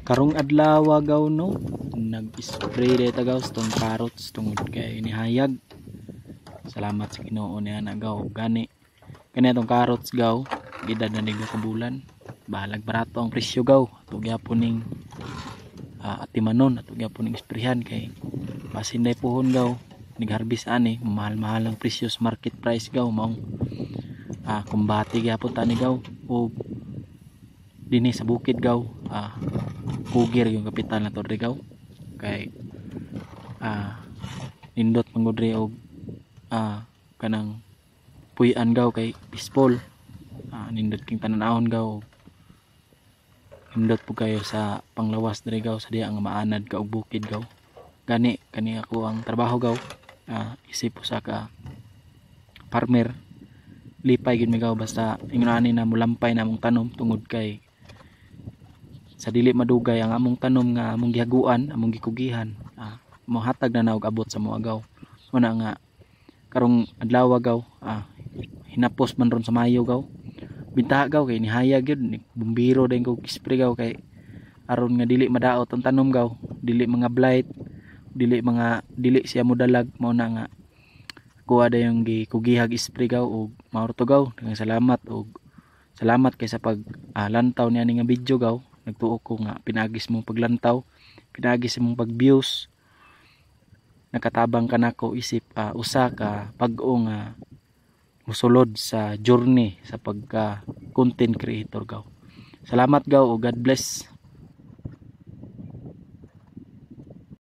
Karong adlaw gaw no, nag-spray data gaw sa tong carrots tungod kay inihayag. Salamat sa Ginoo niya na gaw gani. Kani atong carrots gaw, gidad na ning ka bulan. Bahalag barato ang presyo gaw. Ato gyapon ning atimanon, ato gyapon ning sprayhan kay basin day puhon gaw. Nag-harvest ani, mahal-mahal ang presyo sa market price gaw maong kumbati gyapon tani gaw o dinhi sa bukid gaw. Kugir yung kapital na to gaw kay nindot mangudre og kanang puy-an gaw kay peaceful. Nindot king tanan-ahon gaw, nindot po kayo sa panglawas diri gaw sa diya nga maanad ka og bukid gaw. Gani kani ako ang trabaho gaw, isip usa ka farmer. Lipay gid mi gaw basta ingon ani na mulampay na among tanom tungod kay sa dili madugay ang among tanom nga among gihaguan, among gikugihan, mohatag na naog abot sa mga gaw. Una nga karong adlaw gaw, hinapos man ron sa Mayo gaw. Bintaha gaw kay nihayag gyud, bumbiro din ko spray gaw kay aron nga dili madaot ang tanom gaw, dili mga blight, dili siya modalag. Mao na nga kuha dayong gikugihag spray gaw og maorto gaw. Daghang salamat og salamat kay sa pag lantaw niya ni nga video gaw. Nagtuo ko nga pinagis mong paglantaw, pinagis mong pag-views, nakatabang ka nako isip usa ka pag-o nga musulod sa journey sa pagka content creator gaw. Salamat gaw o God bless.